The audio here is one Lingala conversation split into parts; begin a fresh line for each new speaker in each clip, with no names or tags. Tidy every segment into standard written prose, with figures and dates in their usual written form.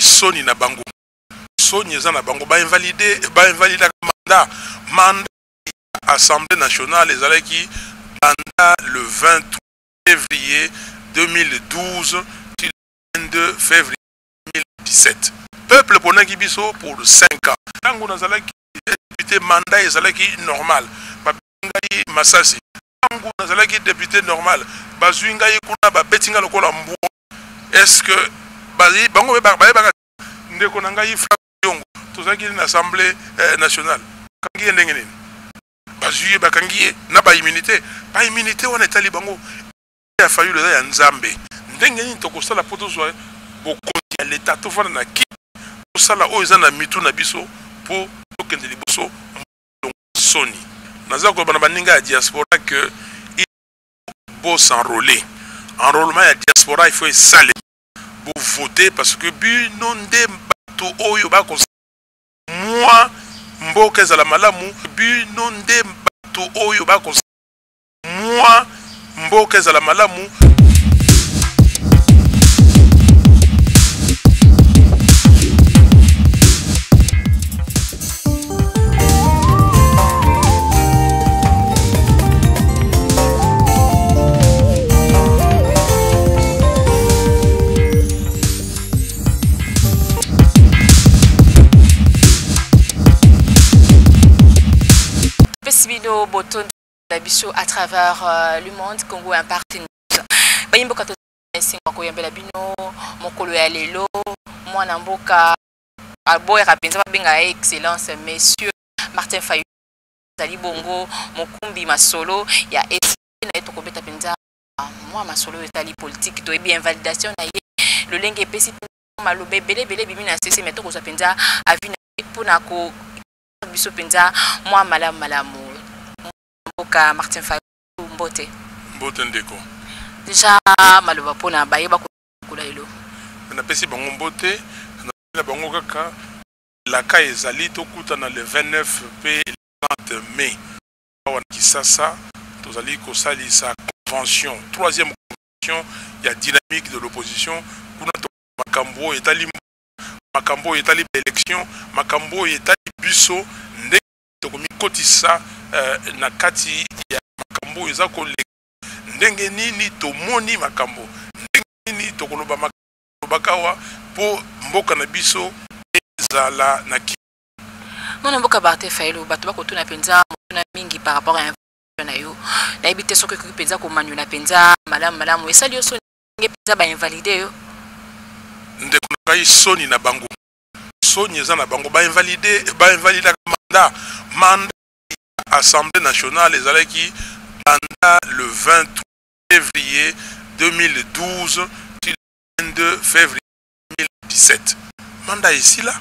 soni na bango soni eza na bango ba invalidé mandat Assemblée nationale ezalaki pendant le 23 février 2012 till 22 février 2017. Peuple ponaki biso pour 5 ans. Tango nazalaki député mandat ezalaki normal. Babingai Masasi. Tango nazalaki député normal. Bazuingai kuna ba betinga lokola mbo. Est-ce que bazi bango ba ndeko nangai Yongo tozaki na Assemblée nationale. Kangi ndenge nini? Bazuye bakangiye na ba immunité. Ba immunité on est bango. Il a fallu le ya Nzambe. Ndenge nini tokosala poto zo bokonzi ya l'état tofana na ki sala oyo na mitu na biso po tokende liboso soni. Naza ko bana baninga ya diaspora que il faut s'enrôler. Enrôlement ya diaspora il faut saler pour voter parce que bi non de bato oyo ba ko moi mboka za la malamu bi non de bato oyo ba ko moi mboka za la malamu.
Boton Bisso à travers le monde Congo un partenaire. Bayimbo kato singo yambela bino mokolo ya lelo mwana mboka aboya kapenza benga excellence messieurs Martin Fayulu Zali Bongo Mokumbi Masolo ya na etoko beta penza moi Masolo etali politique to bien validation na ye le lenge pesi malobe belé bimina cc meto ko penza avina pona ko biso penza moi malamu Boka Martin Fayulu Mbote.
Mbote ndeko.
Déjà maloba pona bayeba kula elo.
Na pesi bango Mbote na bango kaka la ka ezali tokuta na le 29 pe le 30 mai. Wana Kisasa tozali ko sali sa convention, troisième convention ya dynamique de l'opposition kuna to makambo etali élection makambo etali biso nde to komikotisa na kati ya makambo eza ko ndenge nini tomoni makambo ndenge nini tokoloba makambo bakawa po mboka na biso ezala na ki
mwana mboka Martin Fayulu bato bakotuna penza mona mingi par rapport à na yo na ebite soki penza ko manu na penza malamu esali yo so nge penza ba invalidé yo
ndeko ngai soni na bango soni eza na bango ba invalidé mandat Assemblée nationale ezalaki pendant le 23 février 2012 till 22 février 2017. Mandat ici là.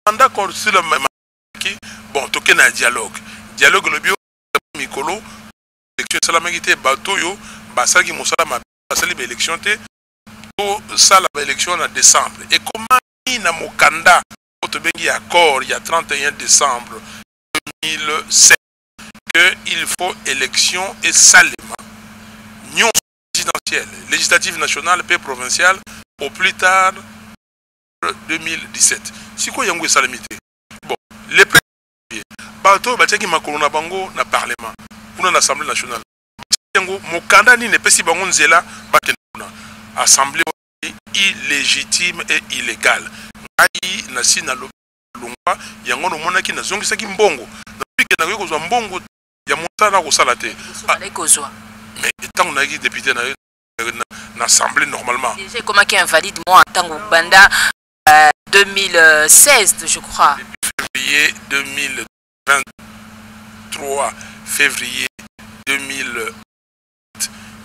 Mandat qu'on sur le qui bon toke na dialogue le bio mikolo élection salamangité bato yo basaki mosala ma basali élection te to sala élection en décembre et comment na mokanda to bengi accord il y a 31 décembre 2007 il faut élection et salement union présidentielle, législative nationale, paix provinciale au plus tard 2017. Si quoi yango salamité. Bon, les présidents bato batiaki makolo na bango na parlement, kuna na assemblée nationale. Yango mokanda ni ne pesi bango nzela batena assemblée illégitime et illégale. Ngai na sina longwa yango no monaki na zongisaki mbongo. Na ko zo mbongo ya motana ko salate mais tant on a dit député na l'assemblée normalement
j'ai comment qui invalide moi en tant que banda 2016 je crois
février 2023 février 2000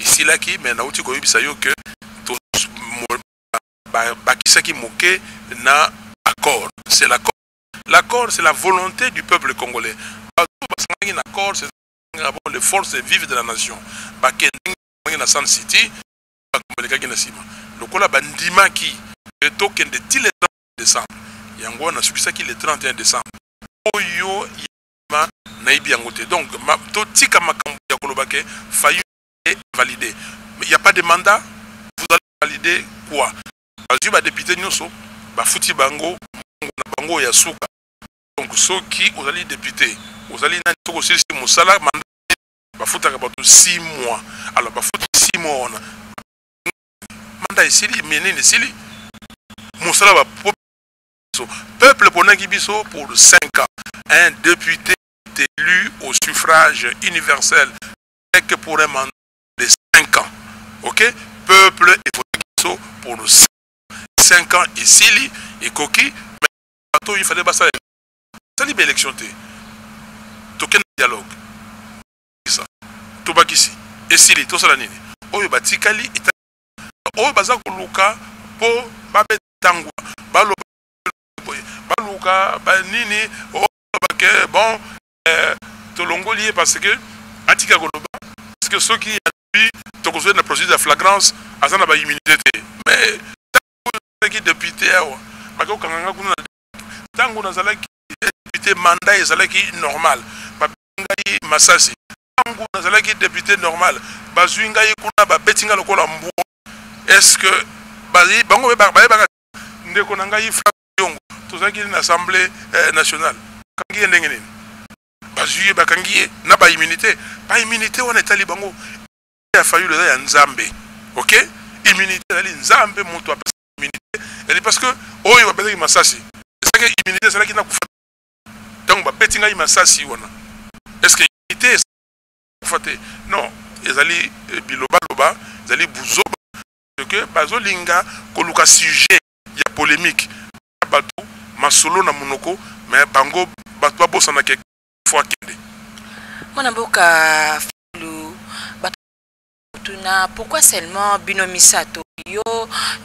ici là qui mais na uti ko yibisa yo que to bakisaki moke na accord c'est l'accord c'est la volonté du peuple congolais. Accord, c'est les forces vives de la nation. Na Sun City, le cola bandima qui est token de le 30 décembre. Yango na subisa qui le 31 décembre. Oyo yama na ibiangote. Donc, to tika makambo ya kolobake failli et validé. Mais il n'y a pas de mandat. Vous allez valider quoi? Parce que député nyonso bafuti bango na bango ya suka. Donc ceux qui vous allez député vous allez na toko silisi musala mandat bafuta ka bato 6 mois. Alors bafuti 6 mois on mandat isili menene sili musala ba peuple ponaki biso pour 5 ans. Un député est élu au suffrage universel que pour un mandat de 5 ans. OK? Peuple est voté pour 5 ans ici et coquille mais il fallait pas ça libre élection token dialogue ça to bakisi ici to sala nini oyo batikali oyo baza koluka po babetangwa baluka ba nini o bake bon tolongoli parce que atika koloba parce que ceux qui a lui tokozwe na procédure de flagrance azana ba immunité mais qui député bako kanganga kuna tango nazalaki député mandat ezalaki normal babingai masasi tango nazalaki député normal bazwingai kuna ba betinga lokola mbu est-ce que bazi bango ba ndeko nangai fraction tozaki na assemblée nationale kangi ndenge nini bazui bakangi na ba immunité on etali bango ya fayu le ya nzambe. OK? Immunité ali nzambe moto apesa immunité elle parce que oyo ba betinga masasi c'est que immunité c'est là qui na kufa donc ba betinga masasi wana est-ce que immunité kufate non ezali biloba loba ezali buzoba que bazolinga koluka sujet ya polémique bato masolo na monoko mais bango bato bosana ke fois kende
mona mboka filu bato tuna pourquoi seulement Binomisato yo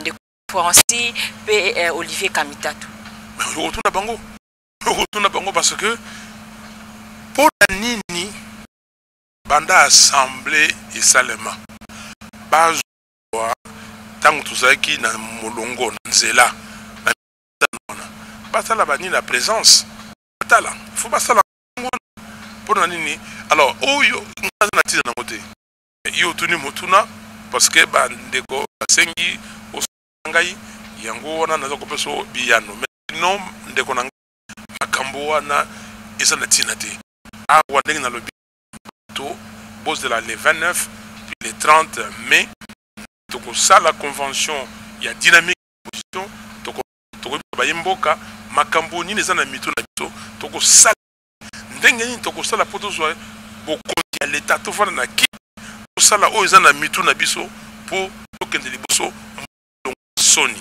de Francis pe Olivier Kamitatu
mais retourna bango parce que pour la nini banda assemblée et salema bazo tango tuzaki na molongo na nzela batala bani la présence batala faut basala pour na nini alors oyo na tiza na côté yo tuni motuna parce que bandeko basengi osangai yango wana nazo kopeso biyano mais non ndeko na makambo wana esa na tina te a wandeng na lobi to boss de la le 29 puis le 30 mai toko sala convention ya dynamique opposition toko bayemboka makambo nini eza na mito na biso toko sala ndenge nini toko sala poto zo bokonzi ya l'état to fana na ki sala oyo eza na mito na biso po tokende liboso soni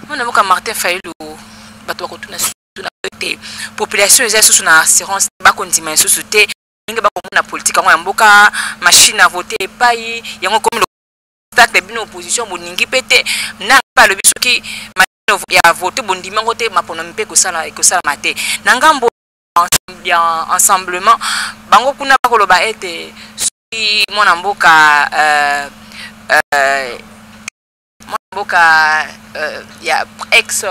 mona boka Martin Fayulu bato bakotuna na côté population eza sous na assurance bakondima sous te ninga bakomona politique ngo ya mboka machine à voter pai yango comme le bino opposition boningi pete na pa le biso ki ya voter bondima ngote mapono mpe ko sala mate na ngambo ensemblement bango kuna bakoloba ete si mona mboka ya ex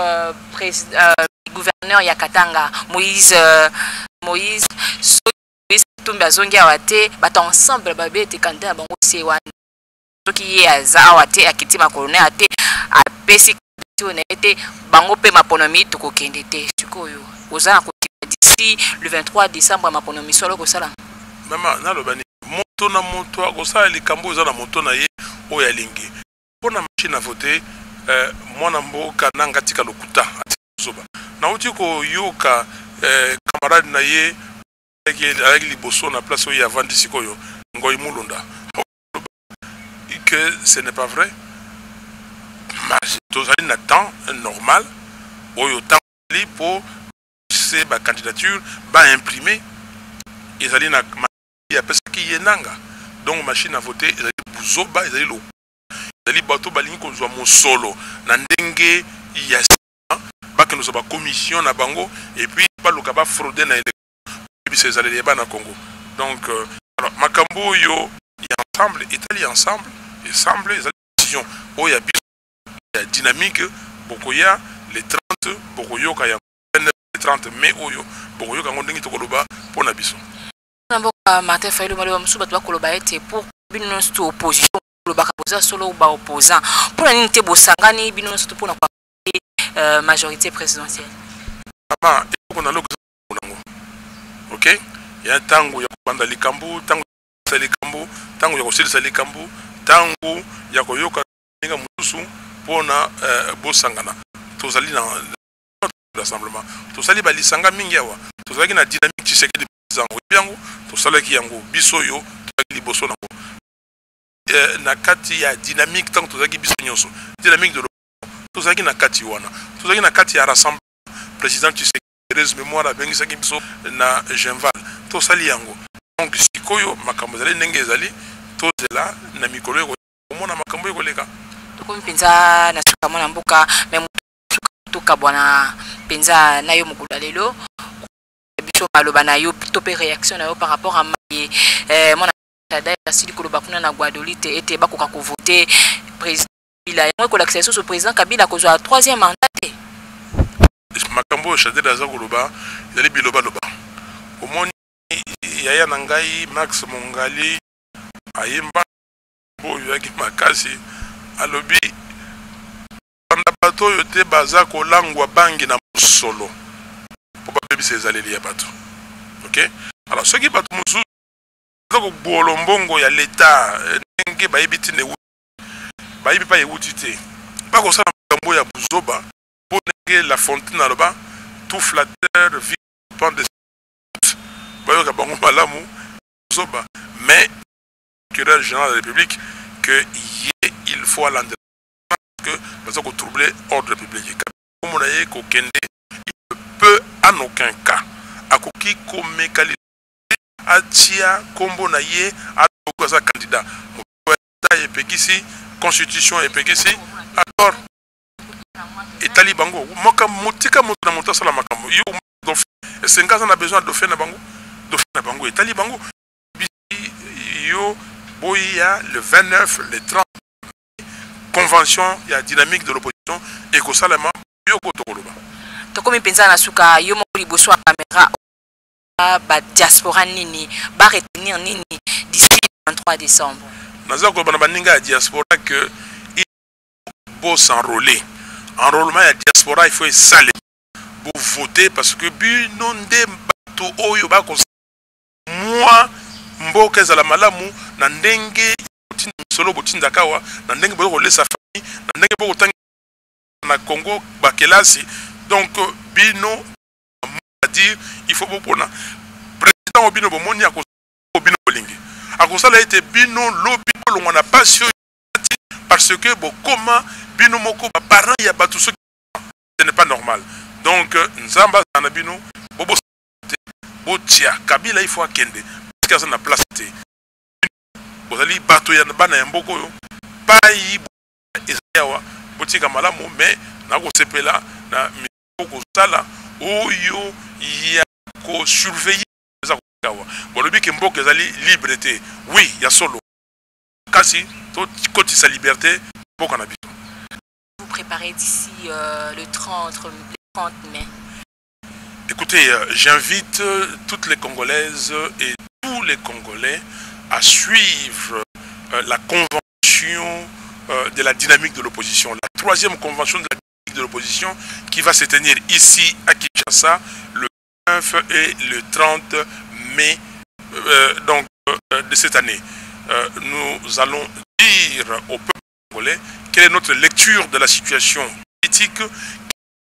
président gouverneur ya Katanga Moïse Tumba zongi awate bato ensemble babete candidat bango se wana soki ye aza awate akitima colonel ate apesi na ete bango pe maponomi tokokende te sikoyo oza na d'ici le 23 décembre maponomi solo ko sala
mama nalobani moto na moto akosala likambo eza na moto na ye oyo alingi mpona machine à voter mwana mboka nanga tika lokuta zoba na uti koyoka camarade na ye avec liboso na place oyo avandi sikoyo ngoyi mulunda que ce n'est pas vrai mais tozali na temps normal oyo temps pour c'est ba candidature ba imprimer ezali na ya pesa ki yenanga donc machine à voter ezali buzoba ezali lo ezali bato balingi kozwa mosolo na ndenge ya baka nous ba commission na bango et puis ba loka ba frauder na ces alliés na Congo. Donc alors makambo yo ensemble Italie ensemble les décisions o ya dynamique bokoya les 30 bokoyoka ya 30 mai oyo bokoyoka ngondengi tokoloba pona biso
namboka Martin Fayulu mali wa musuba to bakoloba ete pour bino sto opposition koloba ka poza solo ba opposant pour nini te bosangani bino sto pona kwa majorité présidentielle.
Ok, il y a un tango, il y a Banda Likambu, tango Salikambu, tango ya Salikambu, tango ya Koyoka Musu pour na Bosangana. Tozali na rassemblement. Tozali balisanga mingiawa. Tozali na dynamique Tshisekedi zango biango, tozali yango bisoyo, tozali liboso nango. Na kati ya dynamique tant tozali biso nyonso. Dynamique de l'opposition. Tozali na kati wana. Tozali na kati ya rassemblement président Tshisekedi mémoire à bengi saki biso na Genval to sali yango donc sikoyo makambo zali ndenge zali to zela na mikolo yeko mona makambo yeko leka
to ko mpinza na suka mona mboka même to kabwana penza na yo mukula lelo biso maloba na yo to pe réaction na yo par rapport à mona tada sili koloba kuna na Guadolite ete bakoka ko voter président Kabila yango ko l'accession au président Kabila ko zo 3e mandat.
Makambo chade daza koloba yali biloba loba omoni yaya nangai Max Mongali ayemba boyo yaki makasi alobi panda bato yote baza kolangwa bangi na musolo po babebisa ezaleli ya bato. Ok, alors ceux qui bato musu ko bolo mbongo ya l'état ndenge bayebiti ne bayebi pa yewuti te ba ko sala makambo ya buzoba. La fontaine là-bas, tout flatteur vit au de mais le général de la République que il faut aller que parce qu'on troubler ordre public. Il ne peut en aucun cas à Koki comme qualité à Tia Kombo Naye à sa candidat. Constitution et Pekisi alors Etali bango moka motika moto na moto sala makambo yo dauphin sengaza na besoin dauphin na bango etali bango yo boya le 29 le 30 convention ya dynamique de l'opposition et ko salama yo ko tokoloba
to komi penza na suka yo mo liboso ya caméra ba diaspora nini ba retenir nini d'ici le 23 décembre
naza ko bana baninga diaspora que il faut s'enrôler. Enrôlement à diaspora, il faut saler pour voter parce que binonde bato oyo ba ko moi mboka za la malamu na ndenge solo botinda kawa na ndenge bo lesa famille na ndenge bo tanga na Congo bakelasi donc bino a dire il faut pona président obino bomoni ako obino bolingi akosala ete bino lobi bolonga na passion parce que bon comment bino moko ba parents ya batu ce n'est pas normal donc nzamba na bino bobo botia Kabila il faut akende parce que ça na place te bozali bato ya bana ya mboko yo pai ezawa botika malamu mais na ko sepela na miko sala oyo ya ko surveiller za ko kawa bolobi ke mboko ezali liberté oui ya solo kasi to koti sa liberté mboko na bito.
Vous préparez d'ici le 30 mai.
Écoutez, j'invite toutes les Congolaises et tous les Congolais à suivre la convention de la dynamique de l'opposition, la 3e convention de la dynamique de l'opposition qui va se tenir ici à Kinshasa le 9 et le 30 mai de cette année. Nous allons dire au peuple congolais quelle est notre lecture de la situation politique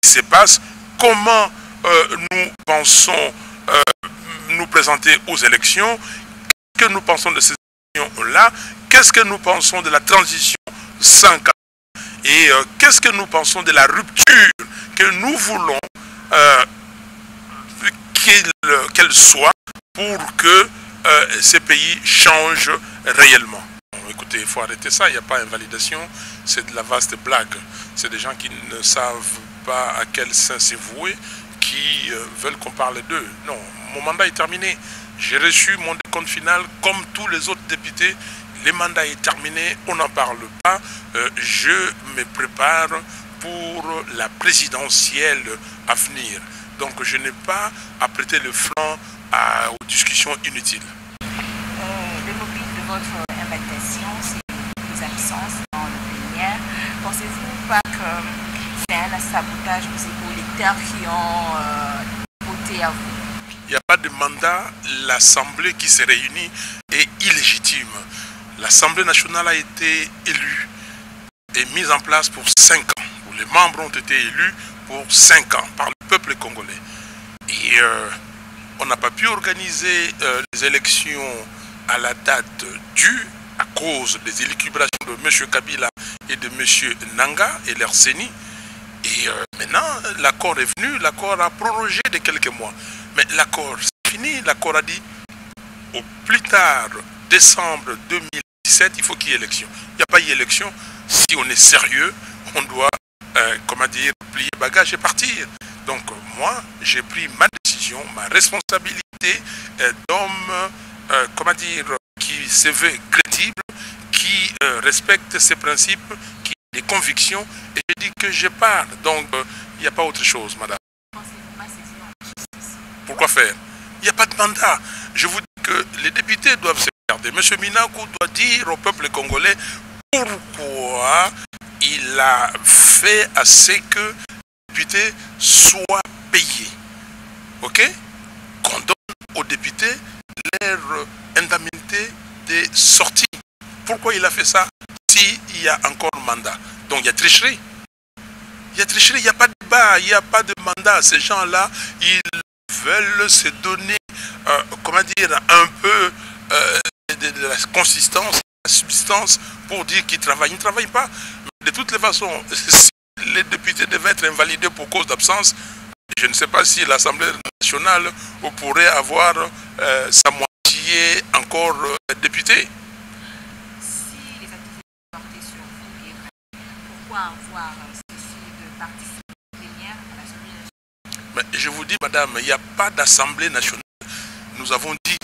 qui se passe, comment nous pensons nous présenter aux élections, qu'est-ce que nous pensons de ces élections-là, qu'est-ce que nous pensons de la transition sans et qu'est-ce que nous pensons de la rupture que nous voulons qu'elle soit pour que ces pays changent réellement. Écoutez, il faut arrêter ça, il n'y a pas d'invalidation, c'est de la vaste blague. C'est des gens qui ne savent pas à quel sein se vouer, qui veulent qu'on parle d'eux. Non, mon mandat est terminé. J'ai reçu mon décompte final comme tous les autres députés. Le mandat est terminé, on n'en parle pas. Je me prépare pour la présidentielle à venir. Donc je n'ai pas à prêter le flanc aux discussions inutiles.
Le mobile de votre invitation, c'est les absences dans le plénière. Pensez-vous pas que c'est un un sabotage pour les électeurs qui ont voté à vous?
Il n'y a pas de mandat. L'Assemblée qui se réunit est illégitime. L'Assemblée nationale a été élue et mise en place pour 5 ans. Les membres ont été élus pour 5 ans par le peuple congolais. Et on n'a pas pu organiser les élections à la date due à cause des élucubrations de M. Kabila et de M. Nanga et leur CENI. Et maintenant, l'accord est venu, l'accord a prorogé de quelques mois. Mais l'accord, c'est fini, l'accord a dit au plus tard, décembre 2017, il faut qu'il y ait élection. Il n'y a pas eu élection. Si on est sérieux, on doit, comment dire, plier bagage et partir. Donc moi, j'ai pris ma décision, ma responsabilité d'homme, comment dire, qui se veut crédible, qui respecte ses principes, qui a des convictions, et je dis que je pars. Donc il n'y a pas autre chose, madame. Pourquoi faire? Il n'y a pas de mandat. Je vous dis que les députés doivent se regarder. M. Minakou doit dire au peuple congolais pourquoi il a fait à ce que les députés soient payés. Ok? Qu'on donne aux députés leur indemnité de sortie. Pourquoi il a fait ça s'il y a encore mandat? Donc il y a tricherie. Il y a tricherie, il n'y a pas de débat, il n'y a pas de mandat. Ces gens-là, ils veulent se donner, comment dire, un peu de la consistance, de la substance pour dire qu'ils travaillent. Ils ne travaillent pas. Mais de toutes les façons, si les députés devaient être invalidés pour cause d'absence, je ne sais pas si l'Assemblée nationale pourrait avoir sa moitié encore députée.
Si les activités portées sur vous est vrai, pourquoi avoir ceci de participer à l'Assemblée nationale?
Mais je vous dis, madame, il n'y a pas d'Assemblée nationale. Nous avons dit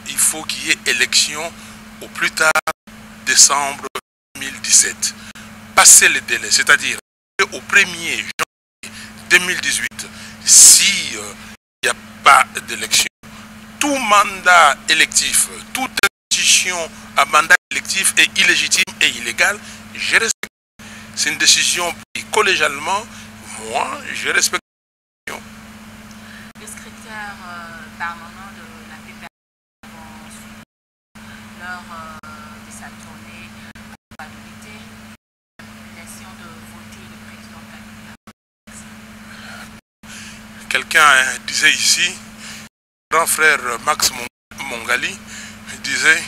qu'il faut qu'il y ait élection au plus tard décembre 2017. Passer les délais, c'est-à-dire au 1er janvier 2018, s'il n'y a pas d'élection, tout mandat électif, toute institution à mandat électif est illégitime et illégale. Je respecte. C'est une décision prise collégialement. Moi, je respecte.
Le secrétaire permanent de la PPA lors de sa tournée à l'unité, l'obligation de voter le président Kabila.
Quelqu'un disait ici, grand frère Max Mongali disait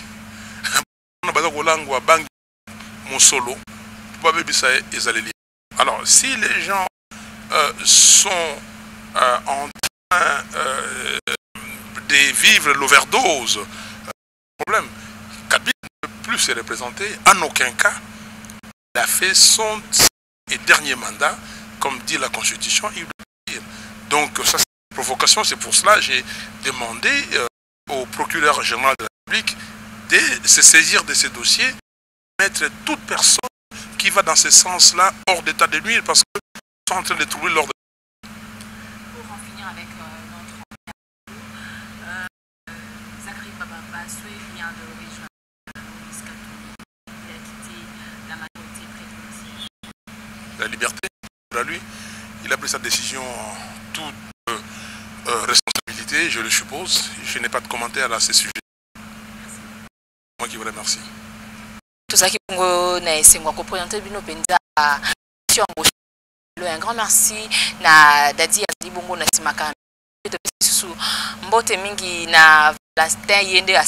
alors si les gens sont en train de vivre l'overdose, problème, Kabila ne peut plus se représenter en aucun cas. Il a fait son et dernier mandat, comme dit la Constitution, il doit dire. Donc ça c'est une provocation, c'est pour cela que j'ai demandé au procureur général de la République de se saisir de ces dossiers, mettre toute personne qui va dans ce sens-là hors d'état de nuire parce qu'ils sont en train de trouver l'ordre.
Pour en finir avec notre Zachary Bababaswe vient de rejoindre Moïse Katumbi. Il a quitté la majorité présidentielle.
La liberté, à lui, il a pris sa décision en toute responsabilité, je le suppose. Je n'ai pas de commentaire à ce sujet. Moi qui vous remercie.
Tout ça qui un grand merci na Dadi Azali Bongo na Simaka mbote mingi na Vlastin yende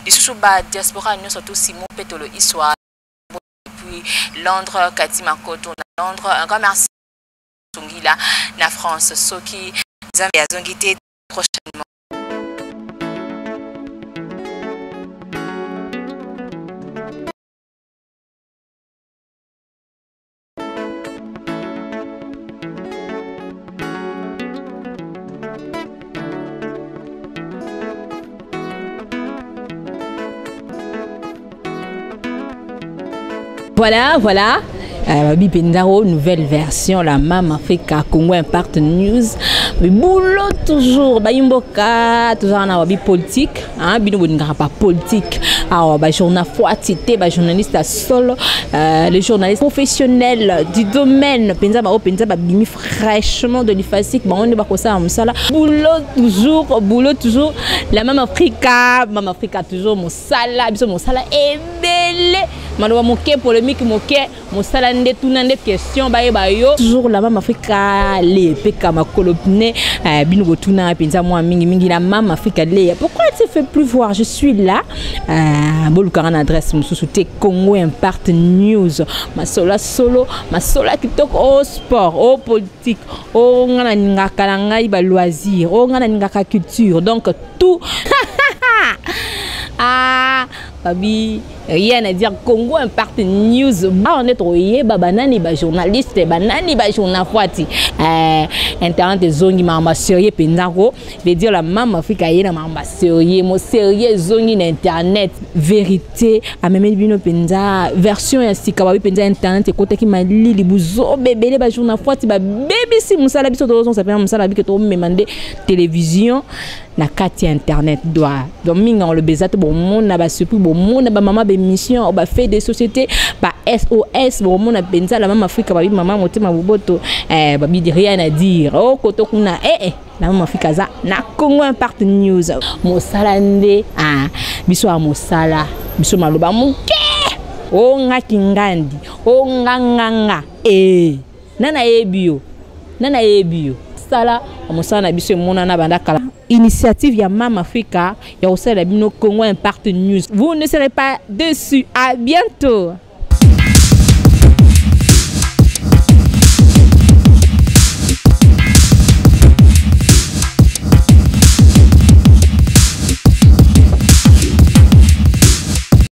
lisusu ba diaspora nyonso to Simon Petolo Iswa depuis Londres Katima Koto na Londres. Un grand merci Tungila na France Soki Zambia Zongité prochainement.
Voilà. Bipendaro, nouvelle version, la Mam Africa Congo Impact News. Mais boulot toujours, Bayimboka, toujours en politique. hein bino boningaka pas politique ah ba journal foatité ba journaliste à solo les journalistes professionnels du domaine penza ba bimi fraîchement de l'ifasik ba on ba ko ça musala boulot toujours la même Africa toujours musala biso musala ebele maloba moke polémique moke musala nde tuna nde question ba yo toujours la même Africa les peka makolopne bino botuna penza moi mingi la même Africa les pourquoi elle se fait plus voir je suis là boluka na adresse mususu te Congo Impact News masola solo masola kitoko au sport au politique au ngana ngaka na ngai ba loisir au ngana ngaka culture donc tout babi rien à dire Congo Impact News on est troyé banani ba journaliste banani ba journal foati internet des zongi mama sérieux pendako veut dire la maman Africa yena mama sérieux mo sérieux zongi na internet vérité a même bino penza version ya sika ba penza internet ekota ki malili buzo bebele ba journal foati ba BBC musala biso to ça fait musala bi que to memande télévision na kati internet doit donc minga on le bezate bon monde na ba surpris bon monde ba maman be mission ba fait des sociétés ba SOS bon monde na penza la maman Africa ba bi maman motema boboto ba bi rien à dire oh koto kuna la maman Africa za na Congo Impact News mosala nde biso a mosala biso maloba muke o ngaki ngandi o nganganga nana ebio sala mosala biso mona na banda kala initiative ya Mama Africa ya osala bino Congo Impact News. Vous ne serez pas déçus. À bientôt.